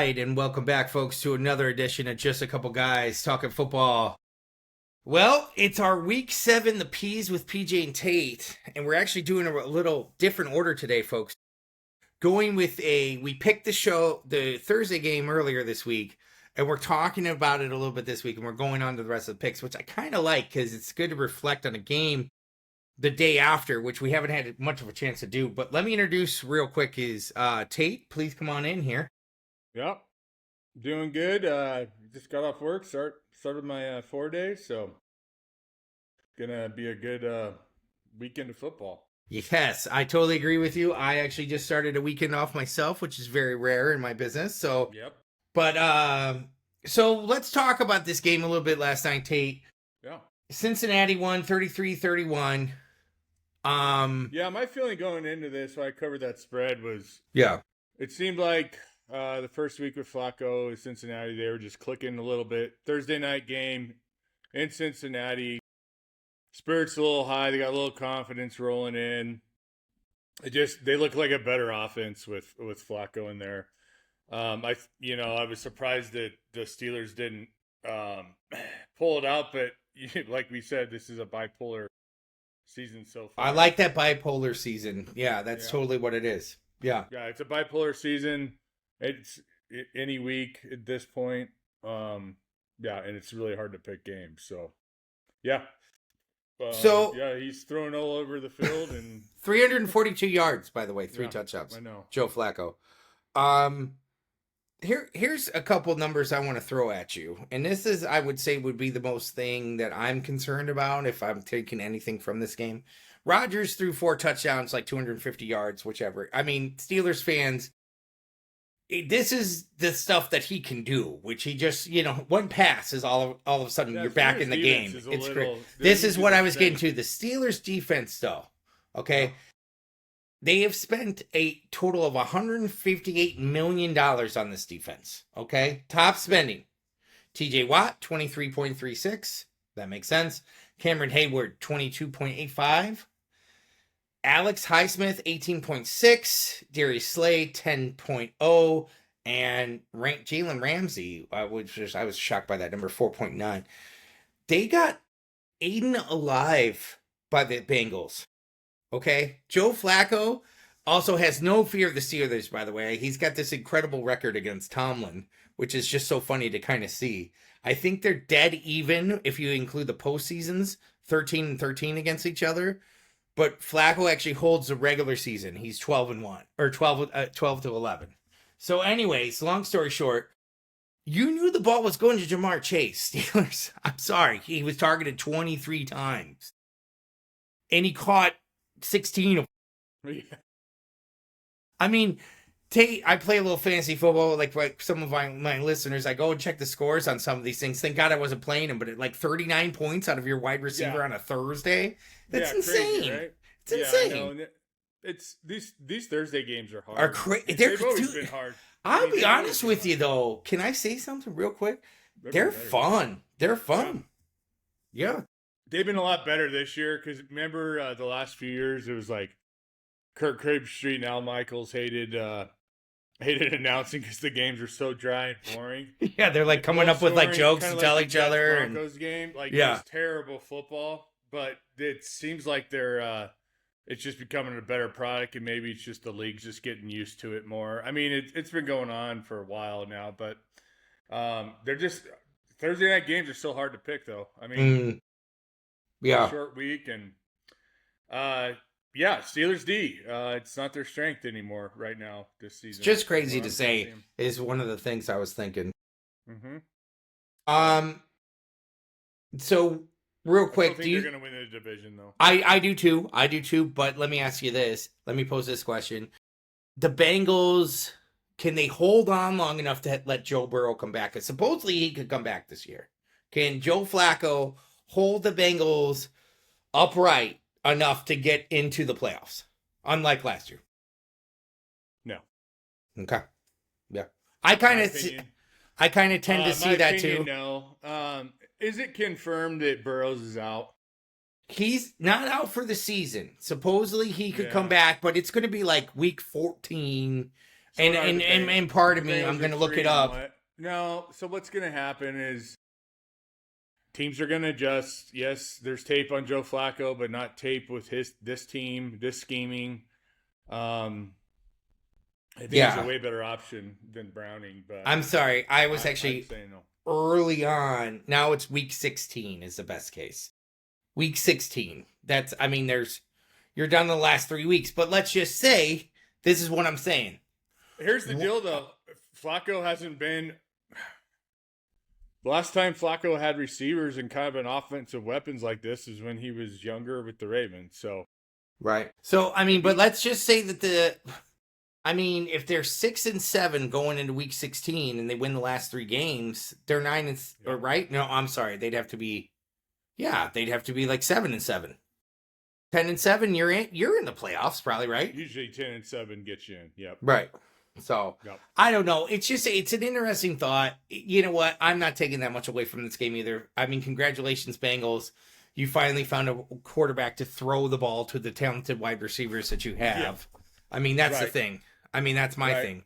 right, and welcome back, folks, to another edition of Just a Couple Guys Talking Football. Well, it's our Week 7, the P's with PJ and Tate, and we're actually doing a little different order today, folks. We picked the Thursday game earlier this week, and we're talking about it a little bit this week, and we're going on to the rest of the picks, which I kind of like, because it's good to reflect on a game the day after, which we haven't had much of a chance to do. But let me introduce real quick is Tate. Please come on in here. Yep, doing good. Just got off work, started my 4 days, so gonna be a good weekend of football. Yes, I totally agree with you. I actually just started a weekend off myself, which is very rare in my business. So, Yep. But so let's talk about this game a little bit last night, Tate. Yeah. Cincinnati won 33-31. Yeah, my feeling going into this, when I covered that spread, was it seemed like the first week with Flacco, Cincinnati, they were just clicking a little bit. Thursday night game in Cincinnati, spirits a little high. They got a little confidence rolling in. They look like a better offense with Flacco in there. I was surprised that the Steelers didn't pull it out, but like we said, this is a bipolar season so far. I like that bipolar season. Yeah, that's totally what it is. Yeah. Yeah, it's a bipolar season. It's any week at this point. And it's really hard to pick games. So, yeah. He's throwing all over the field and 342 yards, by the way, 3 touchdowns. I know. Joe Flacco. Here's a couple numbers I want to throw at you. And this is, I would say, would be the most thing that I'm concerned about if I'm taking anything from this game. Rodgers threw 4 touchdowns, like 250 yards, whichever. I mean, Steelers fans, this is the stuff that he can do, which he just, one pass is all of a sudden you're back in the game. It's great. This is what I was getting to. The Steelers defense, though, okay? They have spent a total of $158 million on this defense, okay? Top spending. TJ Watt, 23.36. That makes sense. Cameron Hayward, 22.85. Alex Highsmith, 18.6. Darius Slay, 10.0. And Jalen Ramsey, I was shocked by that number, 4.9. They got eaten alive by the Bengals. Okay? Joe Flacco also has no fear of the Steelers, by the way. He's got this incredible record against Tomlin, which is just so funny to kind of see. I think they're dead even if you include the postseasons, 13-13 against each other. But Flacco actually holds the regular season. He's 12-1 or 12-11. So anyways, long story short, you knew the ball was going to Jamar Chase. Steelers, I'm sorry. He was targeted 23 times. And he caught 16 of them. I mean, I play a little fantasy football, like some of my listeners. I go and check the scores on some of these things. Thank God I wasn't playing them, but at like 39 points out of your wide receiver on a Thursday, that's insane. Crazy, right? It's insane. I know. It's these Thursday games are hard. They've always been hard. I'll be honest with you though. Can I say something real quick? They're fun. They're fun. Yeah. They've been a lot better this year because remember the last few years it was like Kirk Street and Al Michaels hated announcing because the games are so dry and boring. Yeah, they're like coming up with like jokes to tell each other. Broncos game, it's terrible football, but it seems like they're it's just becoming a better product, and maybe it's just the league's just getting used to it more. I mean, it's been going on for a while now, but they're just Thursday night games are so hard to pick, though. I mean, short week and Steelers D. It's not their strength anymore right now this season. It's just crazy to say is one of the things I was thinking. Mm-hmm. So real quick, I don't think they're going to win the division though. I do too. But let me ask you this. Let me pose this question: the Bengals, can they hold on long enough to let Joe Burrow come back? Because supposedly he could come back this year. Can Joe Flacco hold the Bengals upright enough to get into the playoffs, unlike last year? No. Okay. Yeah. I kind of tend to see that too. No. Is it confirmed that Burrows is out? He's not out for the season. Supposedly he could come back, but it's going to be like week 14. And part of me, I'm going to look it up. No, so what's going to happen is teams are going to adjust. Yes, there's tape on Joe Flacco, but not tape with this team, this scheming. I think it's a way better option than Browning. But I'm sorry, I was actually no. Early on. Now it's week 16 is the best case. Week 16. You're done the last 3 weeks, but let's just say this is what I'm saying. Here's the deal, though. Flacco hasn't been. The last time Flacco had receivers and kind of an offensive weapons like this is when he was younger with the Ravens. So, right. So but let's just say that if they're 6-7 going into week 16 and they win the last 3 games, they're 9 right? No, I'm sorry. They'd have to be like 7-7. 10-7, you're in the playoffs, probably, right? Usually 10-7 gets you in. Yep. Right. So, I don't know. It's an interesting thought. You know what? I'm not taking that much away from this game either. Congratulations, Bengals. You finally found a quarterback to throw the ball to the talented wide receivers that you have. Yeah. That's the thing. That's my thing.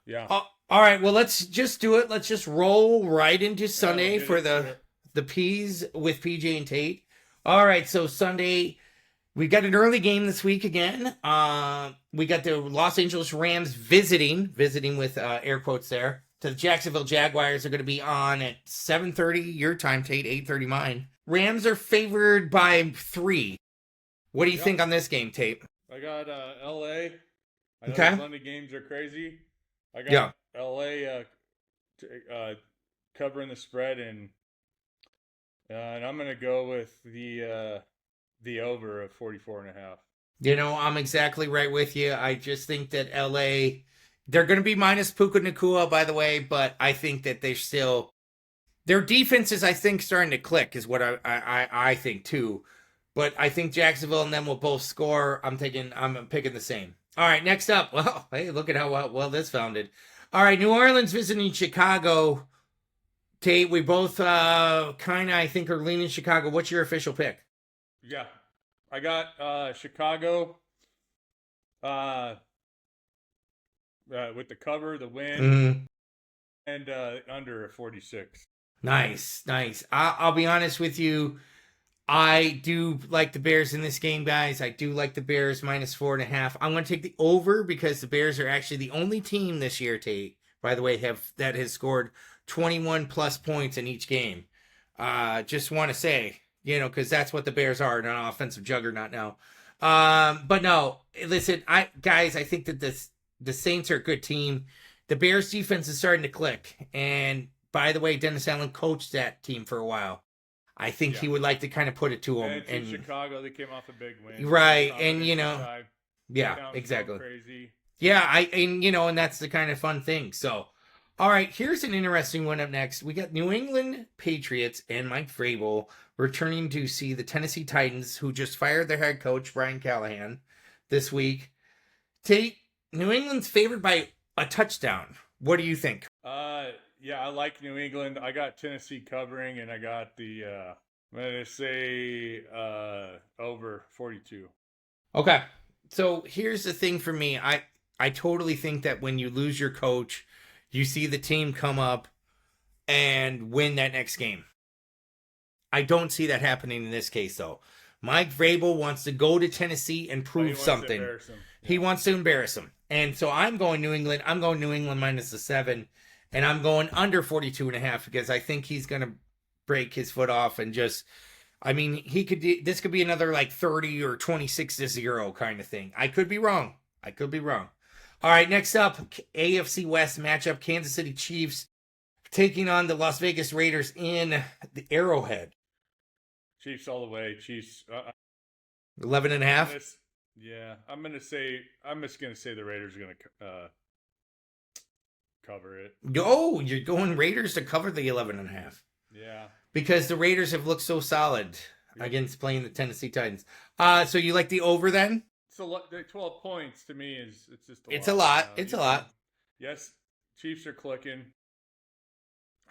Yeah. All right. Well, let's just do it. Let's just roll right into Sunday for the P's with PJ and Tate. All right. So Sunday, we got an early game this week again. We got the Los Angeles Rams visiting with air quotes there, to the Jacksonville Jaguars. Are going to be on at 7:30 your time, Tate, 8:30 mine. Rams are favored by 3. What do you think on this game, Tate? I got L.A. I know okay. Sunday games are crazy. I got L.A. Covering the spread, and I'm going to go with the over of 44.5. I'm exactly right with you. I just think that LA, they're going to be minus Puka Nacua, by the way, but I think that their defense is, I think, starting to click, is what I think too. But I think Jacksonville and them will both score. I'm picking the same. All right, next up. Well, hey, look at how well this founded. All right, New Orleans visiting Chicago. Tate, we both I think, are leaning Chicago. What's your official pick? Yeah, I got Chicago with the cover, the win, and under 46. Nice. I'll be honest with you. I do like the Bears in this game, guys. I do like the Bears minus 4.5. I'm going to take the over because the Bears are actually the only team this year, Tate, by the way, that has scored 21 plus points in each game. Just want to say, because that's what the Bears are, an offensive juggernaut now. But no, listen, I think that the Saints are a good team. The Bears defense is starting to click. And by the way, Dennis Allen coached that team for a while. I think he would like to kind of put it to them. And Chicago, they came off a big win. Right. And, exactly. Crazy. Yeah. And that's the kind of fun thing. So, all right, here's an interesting one up next. We got New England Patriots and Mike Vrabel returning to see the Tennessee Titans, who just fired their head coach, Brian Callahan, this week. Tate, New England's favored by a touchdown. What do you think? Yeah, I like New England. I got Tennessee covering, and I got I'm going to say over 42. Okay. So here's the thing for me. I totally think that when you lose your coach, you see the team come up and win that next game. I don't see that happening in this case, though. Mike Vrabel wants to go to Tennessee and prove something. He wants to embarrass them. And so I'm going New England. I'm going New England minus the 7. And I'm going under 42.5 because I think he's going to break his foot off and just, this could be another like 30 or 26-0 kind of thing. I could be wrong. All right, next up, AFC West matchup, Kansas City Chiefs taking on the Las Vegas Raiders in the Arrowhead. Chiefs all the way. Chiefs. 11.5? Yeah, I'm just going to say the Raiders are going to cover it. Oh, you're going Raiders to cover the 11.5. Yeah. Because the Raiders have looked so solid against playing the Tennessee Titans. So you like the over then? It's a lot. 12 points to me it's just a lot. It's a lot. It's a lot. Yes, Chiefs are clicking.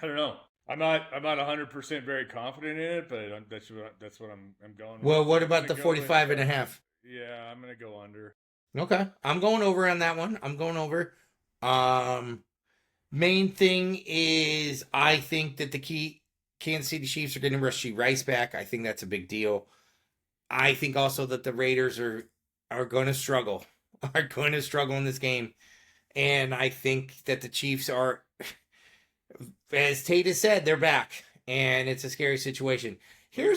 I don't know. I'm not 100% very confident in it, but that's what I'm going with. Well, what about the 45.5? Yeah, I'm going to go under. Okay. I'm going over on that one. I'm going over. Main thing is I think that the Kansas City Chiefs are going to rush Rice back. I think that's a big deal. I think also that the Raiders are going to struggle. Are going to struggle in this game. And I think that the Chiefs are, as Tate has said, they're back. And it's a scary situation. You're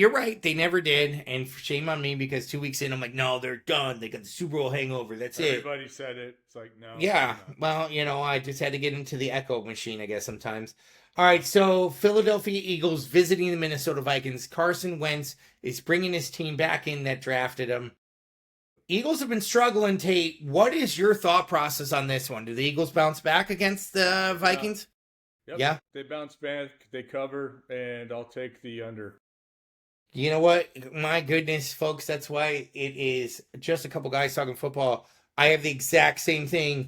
right. They never did. And shame on me because 2 weeks in, I'm like, no, they're done. They got the Super Bowl hangover. That's Everybody said it. It's like, no. Yeah. Well, I just had to get into the echo machine, I guess, sometimes. All right. So, Philadelphia Eagles visiting the Minnesota Vikings. Carson Wentz is bringing his team back in that drafted him. Eagles have been struggling, Tate. What is your thought process on this one? Do the Eagles bounce back against the Vikings? Yep. Yeah. They bounce back, they cover, and I'll take the under. You know what? My goodness, folks, that's why it is just a couple guys talking football. I have the exact same thing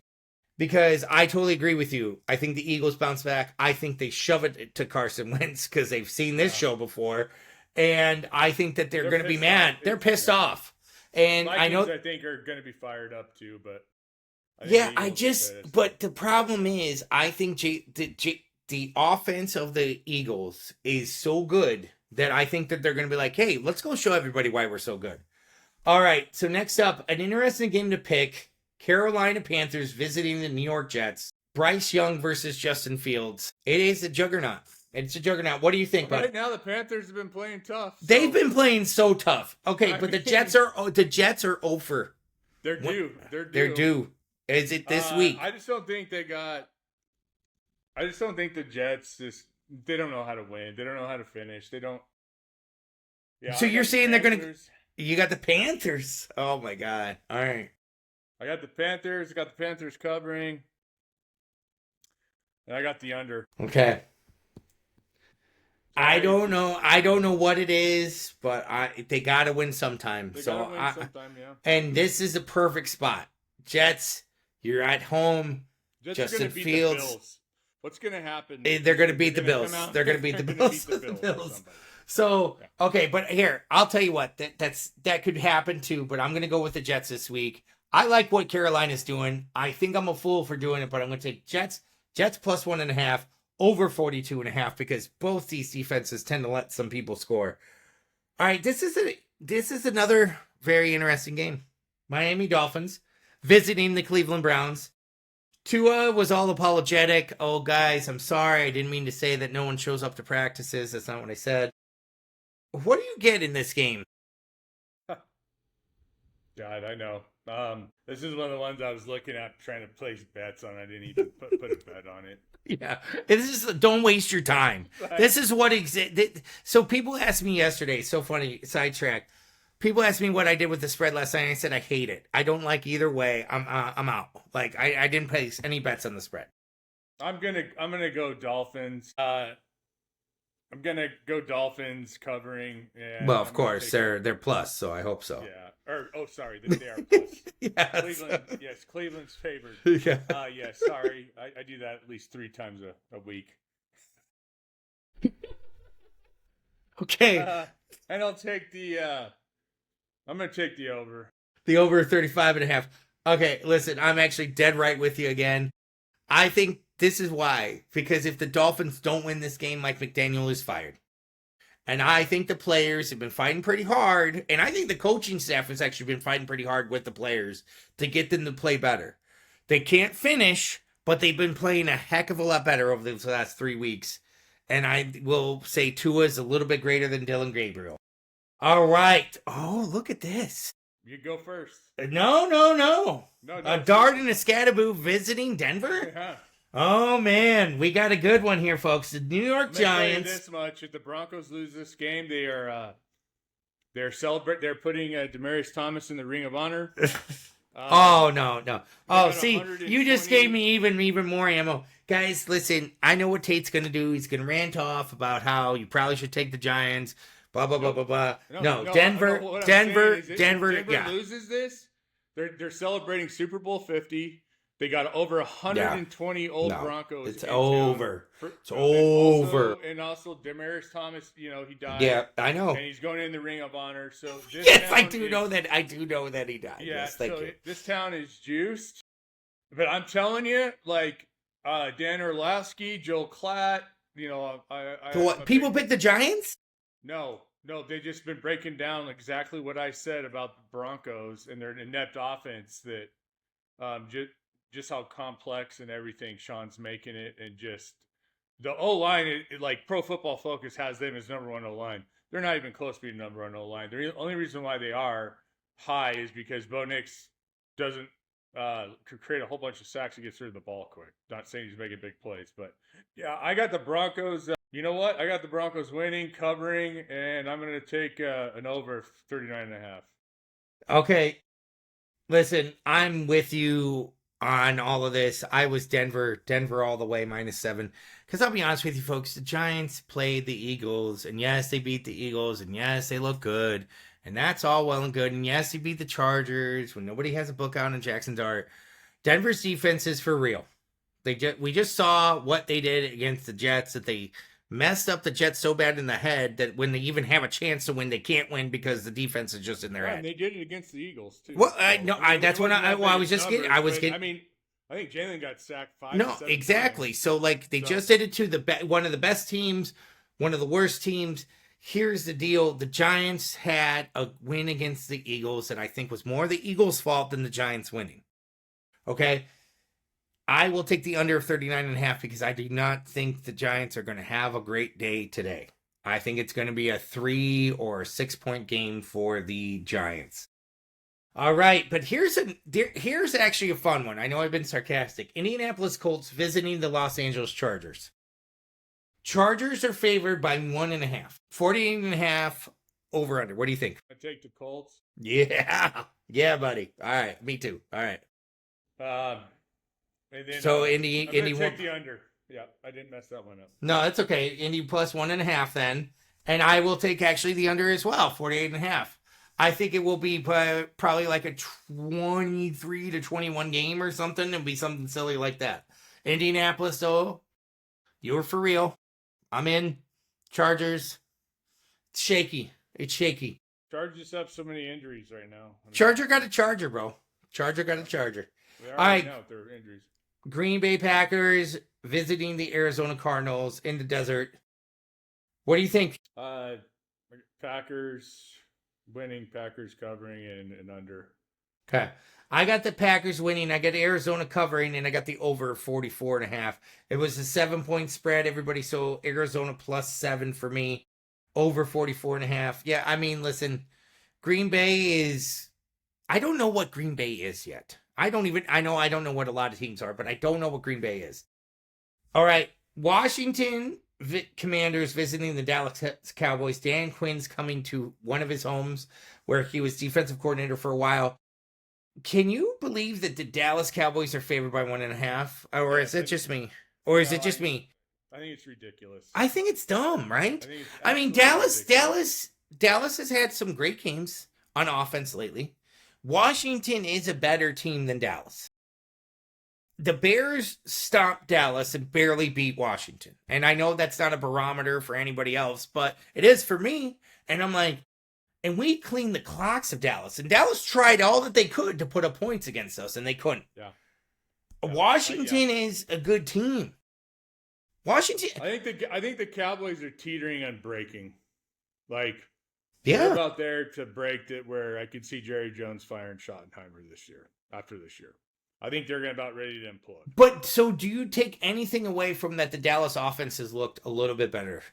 because I totally agree with you. I think the Eagles bounce back. I think they shove it to Carson Wentz because they've seen this show before. And I think that they're going to be mad. They're pissed off. And Vikings, I think, are going to be fired up too, but but the problem is, I think the offense of the Eagles is so good that I think that they're going to be like, hey, let's go show everybody why we're so good. All right, so next up, an interesting game to pick: Carolina Panthers visiting the New York Jets. Bryce Young versus Justin Fields. It is a juggernaut. It's a juggernaut. What do you think, bud? Right now, the Panthers have been playing tough. So. They've been playing so tough. Okay, but the Jets are over. They're due. They're due. Is it this week? I just don't think the Jets they don't know how to win. They don't know how to finish. They don't. Yeah. So you're saying they're gonna? You got the Panthers. Oh my God! All right. I got the Panthers. I got the Panthers covering. And I got the under. Okay. I don't know what it is, but they got to win sometime. And this is a perfect spot. Jets, you're at home. Jets Justin Fields. What's going to happen? They're going to beat the Bills. They're going to beat the Bills. So, okay, but here, I'll tell you what. That could happen too, but I'm going to go with the Jets this week. I like what Carolina's doing. I think I'm a fool for doing it, but I'm going to take Jets plus 1.5. Over 42.5 because both these defenses tend to let some people score. All right, this is another very interesting game. Miami Dolphins visiting the Cleveland Browns. Tua was all apologetic. Oh, guys, I'm sorry. I didn't mean to say that no one shows up to practices. That's not what I said. What do you get in this game? God, I know. This is one of the ones I was looking at trying to place bets on. I didn't even put a bet on it. Yeah, this is don't waste your time. Right. This is what exists. So people asked me yesterday. So funny sidetrack. People asked me what I did with the spread last night. And I said I hate it. I don't like either way. I'm out. Like I didn't place any bets on the spread. I'm gonna go Dolphins. I'm gonna go Dolphins covering. Well, of course they're plus, so I hope so. Yeah. Sorry, they are plus. Yes. Cleveland's favored. Yeah. Yes. Sorry, I do that at least 3 times a week. Okay. And I'll take I'm gonna take the over. The over 35.5. Okay, listen, I'm actually dead right with you again. I think this is why. Because if the Dolphins don't win this game, Mike McDaniel is fired. And I think the players have been fighting pretty hard. And I think the coaching staff has actually been fighting pretty hard with the players to get them to play better. They can't finish, but they've been playing a heck of a lot better over the last 3 weeks. And I will say Tua is a little bit greater than Dylan Gabriel. All right. Oh, look at this. You go first. No. A Dart and a Scatterboo visiting Denver? Yeah. Oh, man. We got a good one here, folks. The New York Giants. This much. If the Broncos lose this game, they're celebrating. They're putting Demaryius Thomas in the Ring of Honor. Oh, no. Oh, see, you just gave me even more ammo. Guys, listen, I know what Tate's going to do. He's going to rant off about how you probably should take the Giants. Blah, blah, blah, blah, blah. No, Denver, yeah. Loses this, they're celebrating Super Bowl 50. They got over 120 old Broncos. It's over. It's over. And also, Demaryius Thomas, he died. Yeah, I know. And he's going in the Ring of Honor. So yes, I do know that he died. Yeah, yes, thank you. This town is juiced. But I'm telling you, like Dan Orlovsky, Joel Klatt, you know, People pick the Giants? No, they've just been breaking down exactly what I said about the Broncos and their inept offense. That just how complex and everything Sean's making it, and just the O-line, like Pro Football Focus has them as number 1 O-line. They're not even close to being number 1 O-line. The only reason why they are high is because Bo Nix doesn't could create a whole bunch of sacks and gets rid of the ball quick. Not saying he's making big plays, but yeah, I got the Broncos. You know what? I got the Broncos winning, covering, and I'm going to take an over 39.5. Okay. Listen, I'm with you on all of this. I was Denver all the way, -7. Because I'll be honest with you, folks, the Giants played the Eagles, and yes, they beat the Eagles, and yes, they look good, and that's all well and good, and yes, they beat the Chargers when nobody has a book out on Jackson Dart. Denver's defense is for real. We just saw what they did against the Jets, that they messed up the Jets so bad in the head that when they even have a chance to win, they can't win because the defense is just in their head. And they did it against the Eagles too. Well, that's what I was getting. I mean, I think Jalen got sacked 5. No, exactly. Times. So like they just did it to one of the best teams, one of the worst teams. Here's the deal: the Giants had a win against the Eagles that I think was more the Eagles' fault than the Giants winning. Okay. I will take the under of 39.5 because I do not think the Giants are going to have a great day today. I think it's going to be a 3 or 6 point game for the Giants. All right, but here's actually a fun one. I know I've been sarcastic. Indianapolis Colts visiting the Los Angeles Chargers. Chargers are favored by 1.5. 48.5 over under. What do you think? I take the Colts. Yeah, buddy. All right, me too. All right. And then, so Indy take the under. Yeah, I didn't mess that one up. No, that's okay. Indy plus 1.5 then. And I will take actually the under as well, 48.5. I think it will be probably like a 23-21 game or something. It'll be something silly like that. Indianapolis, though, you're for real. I'm in. Chargers. It's shaky. Chargers have so many injuries right now. Charger got a Charger, bro. Charger got a Charger. They are right now with their injuries. Green Bay Packers visiting the Arizona Cardinals in the desert. What do you think? Packers winning, Packers covering, and under. Okay. I got the Packers winning. I got Arizona covering, and I got the over 44.5. It was a 7-point spread, everybody. So Arizona plus 7 for me. Over 44.5. Yeah, I mean, listen, Green Bay is... I don't know what Green Bay is yet. I don't know what a lot of teams are, but I don't know what Green Bay is. All right. Washington Commanders visiting the Dallas Cowboys. Dan Quinn's coming to one of his homes where he was defensive coordinator for a while. Can you believe that the Dallas Cowboys are favored by 1.5? Or is it just me? I think it's ridiculous. I think it's dumb, right? I mean, Dallas has had some great games on offense lately. Washington is a better team than Dallas. The Bears stopped Dallas and barely beat Washington. And I know that's not a barometer for anybody else, but it is for me. And I'm like, and we cleaned the clocks of Dallas. And Dallas tried all that they could to put up points against us, and they couldn't. Yeah. Washington is a good team. Washington. I think the Cowboys are teetering on breaking. Like, yeah, they're about there to break it where I could see Jerry Jones firing Schottenheimer after this year. I think they're about ready to implode. But so do you take anything away from that? The Dallas offense has looked a little bit better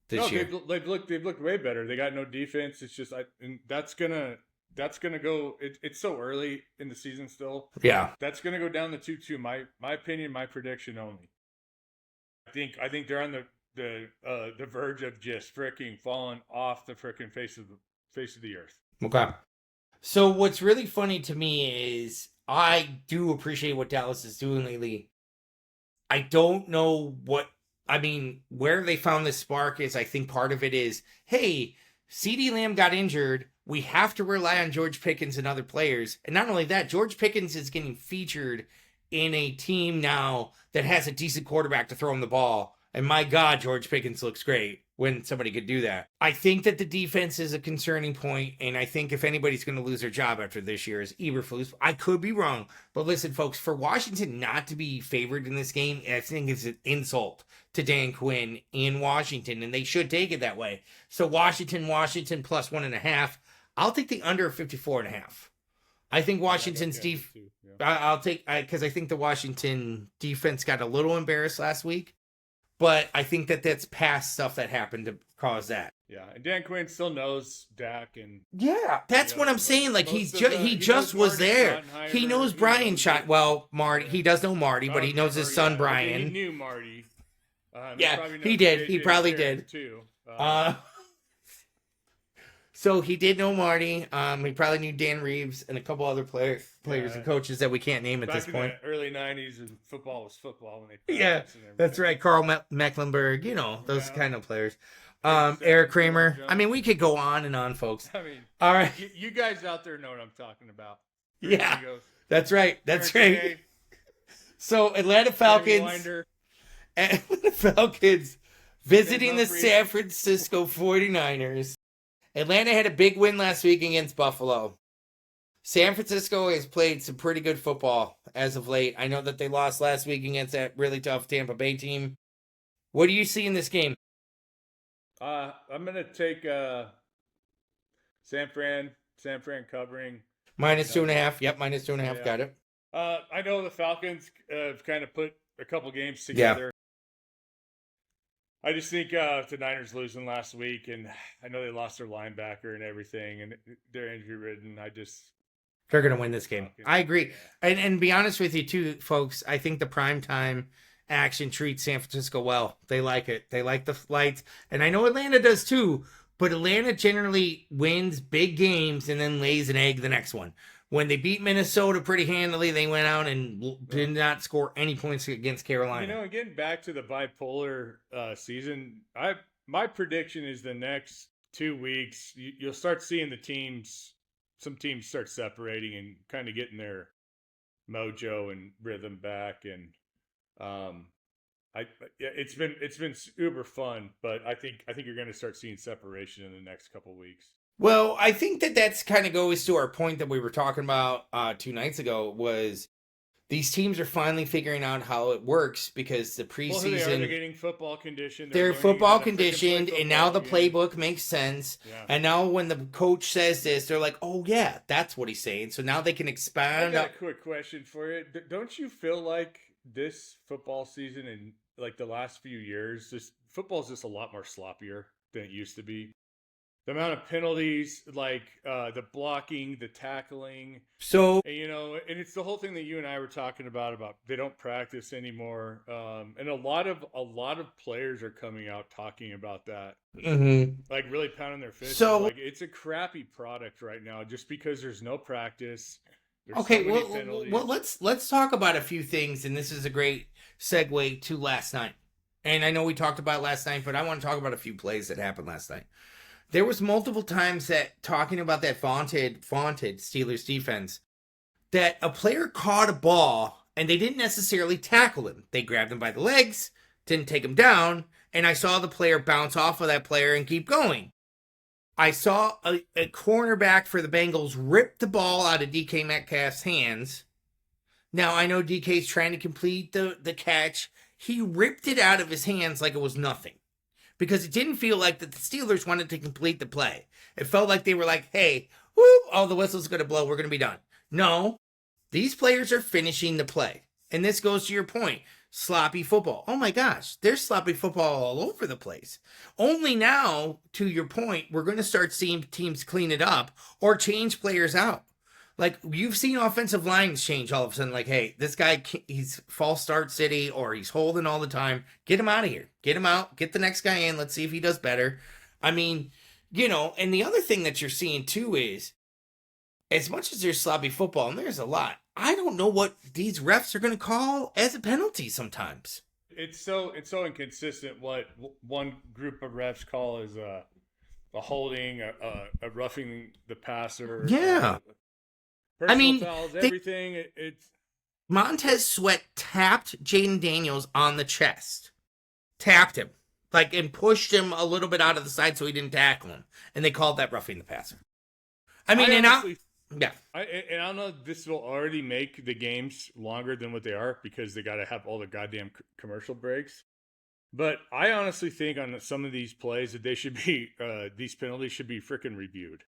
this year. They've looked way better. They got no defense. It's just and that's gonna go. It's so early in the season still. Yeah, that's gonna go down the 2-2. My opinion, my prediction only. I think they're on the verge of just freaking falling off the freaking face of the earth. Okay. So what's really funny to me is I do appreciate what Dallas is doing lately. I don't know where they found this spark is. I think part of it is, hey, CeeDee Lamb got injured. We have to rely on George Pickens and other players. And not only that, George Pickens is getting featured in a team now that has a decent quarterback to throw him the ball. And my God, George Pickens looks great. when somebody could do that. I think that the defense is a concerning point, and I think if anybody's going to lose their job after this year is Eberflus. I could be wrong, but listen, folks, for Washington not to be favored in this game, I think is an insult to Dan Quinn in Washington, and they should take it that way. So Washington plus 1.5. I'll take the under 54.5. I think Washington's I'll take, because I think the Washington defense got a little embarrassed last week, but I think that that's past stuff that happened to cause that. Yeah, and Dan Quinn still knows Dak, and that's what I'm saying. Like he just was there. He knows Brian shot well. Marty, he does know Marty, but he knows his son Brian. He knew Marty. He did. He probably did too. So he did know Marty. He probably knew Dan Reeves and a couple other players and coaches that we can't name at this point. The early '90s, and football was football when they that's right. Carl Mecklenburg, those kind of players. Eric Kramer. I mean, we could go on and on, folks. I mean, all right. You guys out there know what I'm talking about. That's right. That's right. So Atlanta Falcons. Atlanta Falcons visiting the San Francisco 49ers. Atlanta had a big win last week against Buffalo. San Francisco has played some pretty good football as of late. I know that they lost last week against that really tough Tampa Bay team. What do you see in this game? I'm going to take San Fran covering. Minus 2.5. Yep, minus 2.5. Got it. I know the Falcons have kind of put a couple games together. Yeah. I just think the Niners losing last week, and I know they lost their linebacker and everything, and they're injury-ridden. They're going to win this game. I agree. And be honest with you, too, folks, I think the primetime action treats San Francisco well. They like it. They like the flights. And I know Atlanta does, too, but Atlanta generally wins big games and then lays an egg the next one. When they beat Minnesota pretty handily, they went out and did not score any points against Carolina. Getting back to the bipolar season, my prediction is the next 2 weeks, you'll start seeing some teams start separating and kind of getting their mojo and rhythm back. And it's been uber fun, but I think you're going to start seeing separation in the next couple weeks. Well, I think that's kind of goes to our point that we were talking about 2 nights ago was these teams are finally figuring out how it works because the preseason they're getting football conditioned. They're football conditioned, and now the playbook makes sense. Yeah. And now when the coach says this, they're like, "Oh yeah, that's what he's saying." So now they can expand. I got a quick question for you. Don't you feel like this football season and like the last few years, football's just a lot more sloppier than it used to be? The amount of penalties, like the blocking, the tackling. So, and it's the whole thing that you and I were talking about they don't practice anymore. And a lot of players are coming out talking about that. Mm-hmm. Like really pounding their fists. So, like it's a crappy product right now just because there's no practice. Well, let's talk about a few things, and this is a great segue to last night. And I know we talked about last night, but I want to talk about a few plays that happened last night. There was multiple times that talking about that vaunted Steelers defense, that a player caught a ball and they didn't necessarily tackle him. They grabbed him by the legs, didn't take him down, and I saw the player bounce off of that player and keep going. I saw a cornerback for the Bengals rip the ball out of DK Metcalf's hands. Now, I know DK's trying to complete the catch. He ripped it out of his hands like it was nothing. Because it didn't feel like that the Steelers wanted to complete the play. It felt like they were like, hey, whoop, oh, the whistle's going to blow. We're going to be done. No, these players are finishing the play. And this goes to your point. Sloppy football. Oh, my gosh. There's sloppy football all over the place. Only now, to your point, we're going to start seeing teams clean it up or change players out. Like, you've seen offensive lines change all of a sudden. Like, hey, this guy, he's false start city or he's holding all the time. Get him out of here. Get him out. Get the next guy in. Let's see if he does better. I mean, and the other thing that you're seeing, too, is as much as there's sloppy football, and there's a lot, I don't know what these refs are going to call as a penalty sometimes. It's so inconsistent what one group of refs call as a holding, a roughing the passer. Yeah. Personal fouls, everything. It's Montez Sweat tapped Jaden Daniels on the chest. Tapped him. like, and pushed him a little bit out of the side so he didn't tackle him. And they called that roughing the passer. I mean, I don't know if this will already make the games longer than what they are because they got to have all the goddamn commercial breaks. But I honestly think on some of these plays that they should be, these penalties should be freaking reviewed.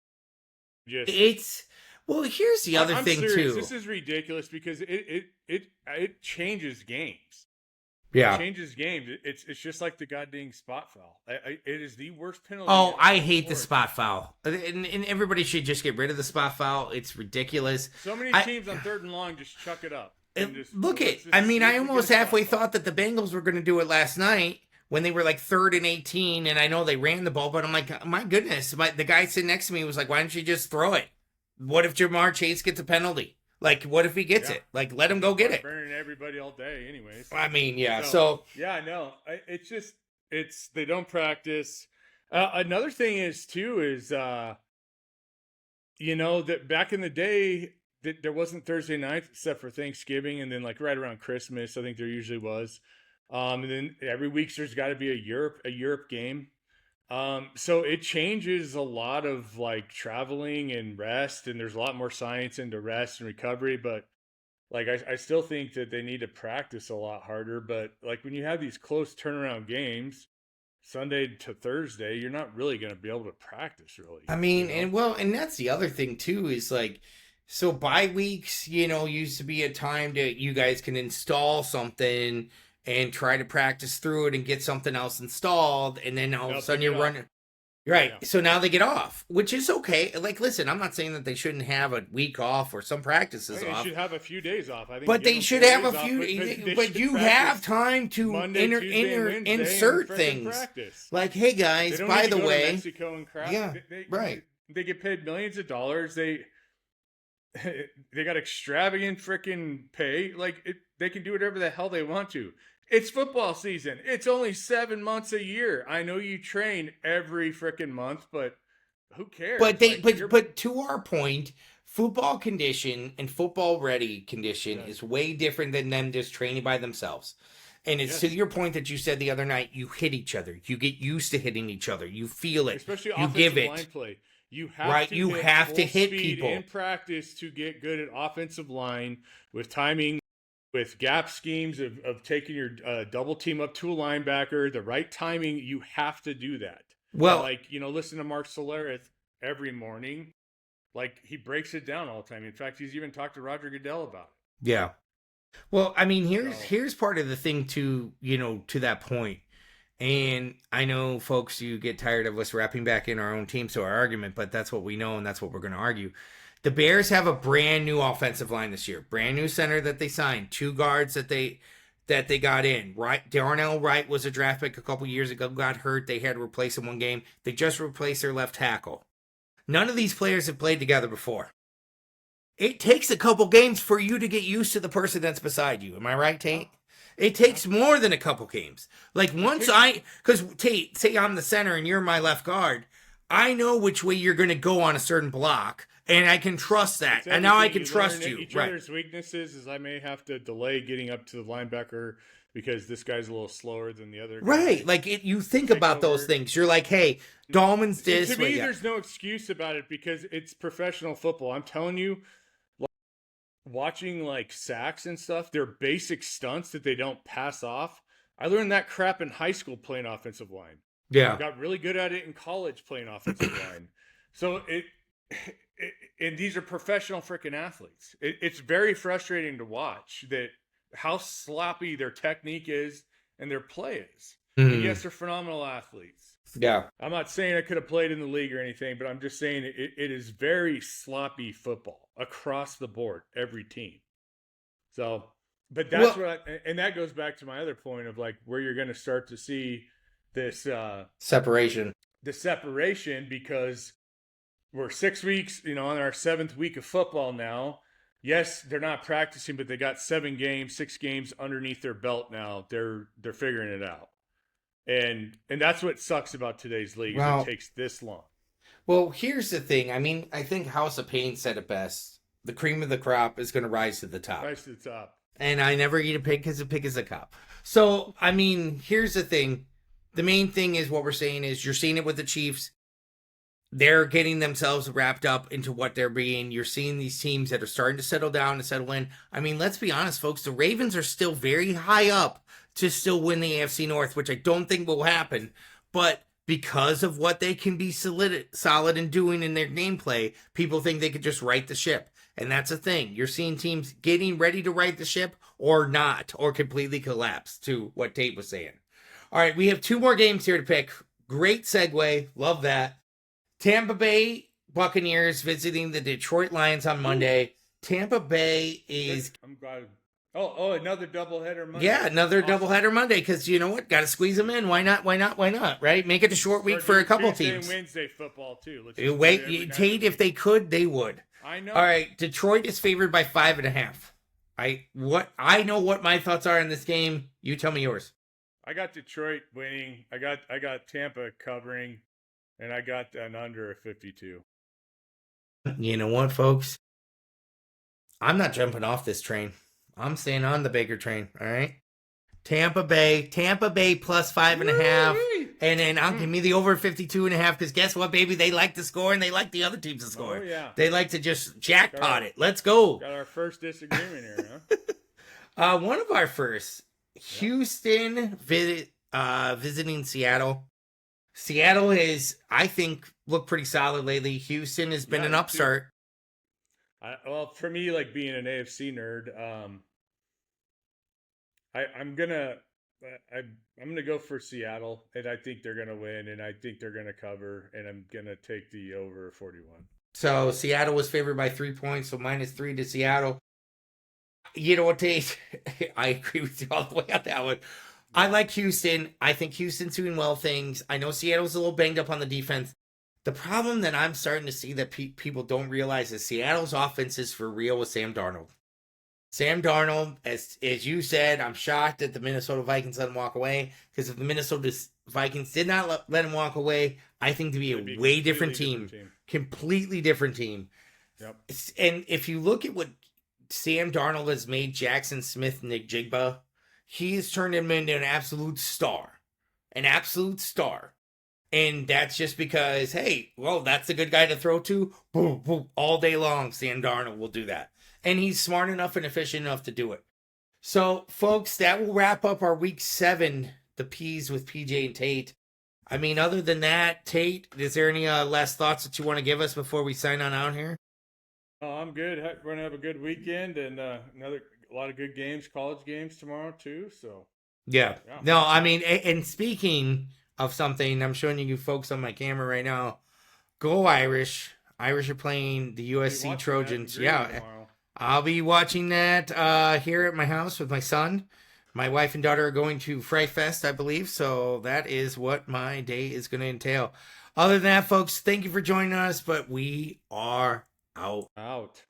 Well, here's the other thing serious. too. This is ridiculous because it changes games. Yeah, it changes games. It's just like the goddamn spot foul. It is the worst penalty. Oh, I hate the spot foul, and everybody should just get rid of the spot foul. It's ridiculous. So many teams on 3rd and long just chuck it up. I almost halfway thought that the Bengals were going to do it last night when they were like 3rd and 18, and I know they ran the ball, but I'm like, my goodness, the guy sitting next to me was like, why don't you just throw it? What if Jamar Chase gets a penalty? Like, what if he gets it? Like, let him go get it. Burning everybody all day anyways. I mean, yeah. Yeah, no. They don't practice. Another thing is, that back in the day, there wasn't Thursday night except for Thanksgiving and then, like, right around Christmas, I think there usually was. And then every week there's got to be a Europe game. So it changes a lot of like traveling and rest, and there's a lot more science into rest and recovery, but like I still think that they need to practice a lot harder. But like when you have these close turnaround games, Sunday to Thursday, you're not really going to be able to practice really. I mean, and that's the other thing too, is like, so bye weeks, used to be a time that you guys can install something and try to practice through it and get something else installed, and then all of a sudden you're running. Right. Yeah. So now they get off, which is okay. Like, listen, I'm not saying that they shouldn't have a week off or some practices off. They should have a few days off. I think but they should have a few. But you have time to insert things. Like, hey guys, by the way, Mexico and crap. Yeah, right. They get paid millions of dollars. They got extravagant freaking pay. Like, they can do whatever the hell they want to. It's football season. It's only 7 months a year. I know you train every freaking month, but who cares? But but to our point, football condition and football ready condition is way different than them just training by themselves. And it's to your point that you said the other night, you hit each other. You get used to hitting each other. You feel it. Especially you give it. Line play. You have to hit people in practice to get good at offensive line with timing, with gap schemes of taking your double team up to a linebacker, the right timing. You have to do that. Well, listen to Mark Solerith every morning. Like, he breaks it down all the time. In fact, he's even talked to Roger Goodell about it. Yeah. Well, I mean, here's part of the thing to that point. And I know, folks, you get tired of us wrapping back in our own team, so our argument, but that's what we know, and that's what we're going to argue. The Bears have a brand new offensive line this year. Brand new center that they signed. 2 guards that they got in. Right, Darnell Wright was a draft pick a couple years ago, got hurt. They had to replace him one game. They just replaced their left tackle. None of these players have played together before. It takes a couple games for you to get used to the person that's beside you. Am I right, Tate? It takes more than a couple games. Like, because Tate, say I'm the center and you're my left guard, I know which way you're going to go on a certain block, and I can trust that. And now I can trust you. Each other's weaknesses is I may have to delay getting up to the linebacker because this guy's a little slower than the other guy. Right. Like, you think about those things. You're like, hey, Dahlman's this. To me, there's no excuse about it because it's professional football. I'm telling you, watching like sacks and stuff, they're basic stunts that they don't pass off. I learned that crap in high school playing offensive line. Yeah. I got really good at it in college playing offensive line. So and these are professional freaking athletes. It's very frustrating to watch that how sloppy their technique is and their play is. Mm-hmm. And yes, they're phenomenal athletes. Yeah. I'm not saying I could have played in the league or anything, but I'm just saying it is very sloppy football across the board, every team. So, but that's and that goes back to my other point of like where you're going to start to see this separation. The separation, because we're 6 weeks, on our 7th week of football now. Yes, they're not practicing, but they got 6 games underneath their belt now. They're figuring it out. And that's what sucks about today's league. It takes this long. Well, here's the thing. I mean, I think House of Pain said it best. The cream of the crop is going to rise to the top. Rise to the top. And I never eat a pig because a pig is a cop. So, I mean, here's the thing. the main thing is what we're saying is you're seeing it with the Chiefs. They're getting themselves wrapped up into what they're being. You're seeing these teams that are starting to settle down and settle in. I mean, let's be honest, folks. The Ravens are still very high up to still win the AFC North, which I don't think will happen. But because of what they can be solid in doing in their gameplay, people think they could just right the ship. And that's the thing. You're seeing teams getting ready to right the ship or not, or completely collapse, to what Tate was saying. All right, we have 2 more games here to pick. Great segue. Love that. Tampa Bay Buccaneers visiting the Detroit Lions on Monday. Tampa Bay is... I'm glad. Oh, another doubleheader Monday. Yeah, another doubleheader Monday, because you know what? Got to squeeze them in. Why not, right? Make it a short week for a couple teams. Wednesday football, too. Wait, Tate, if they could, they would. I know. All right, Detroit is favored by 5.5. I know what my thoughts are in this game. You tell me yours. I got Detroit winning. I got Tampa covering, and I got an under of 52. You know what, folks? I'm not jumping off this train. I'm staying on the Baker train. All right. Tampa Bay plus 5.5. And then I'll give me the over 52.5, because guess what, baby? They like to score and they like the other teams to score. Oh, yeah. They like to just jackpot it. Let's go. Got our first disagreement here, huh? One of our first. Houston visiting Seattle. Seattle has, I think, looked pretty solid lately. Houston has been an upstart. Well, for me, like being an AFC nerd, I'm gonna go for Seattle, and I think they're gonna win, and I think they're gonna cover, and I'm gonna take the over 41. So Seattle was favored by 3 points, so -3 to Seattle. You know what, Tate? I agree with you all the way on that one. I like Houston. I think Houston's doing well things. I know Seattle's a little banged up on the defense. The problem that I'm starting to see that people don't realize is Seattle's offense is for real with Sam Darnold. Sam Darnold, as you said, I'm shocked that the Minnesota Vikings let him walk away, because if the Minnesota Vikings did not let him walk away, I think to be a way different team. Completely different team. Yep. And if you look at what Sam Darnold has made Jackson Smith, Nick Jigba, he's turned him into an absolute star. An absolute star. And that's just because, hey, well, that's a good guy to throw to. Boom, boom, all day long, Sam Darnold will do that. And he's smart enough and efficient enough to do it. So, folks, that will wrap up our Week 7, the P's with PJ and Tate. I mean, other than that, Tate, is there any last thoughts that you want to give us before we sign on out here? Oh, I'm good. We're going to have a good weekend, and a lot of good games, college games tomorrow, too. So Yeah. No, I mean, and speaking of something, I'm showing you folks on my camera right now. Go Irish. Irish are playing the USC Trojans. Yeah. Tomorrow. I'll be watching that here at my house with my son. My wife and daughter are going to Fright Fest, I believe. So that is what my day is going to entail. Other than that, folks, thank you for joining us, but we are out.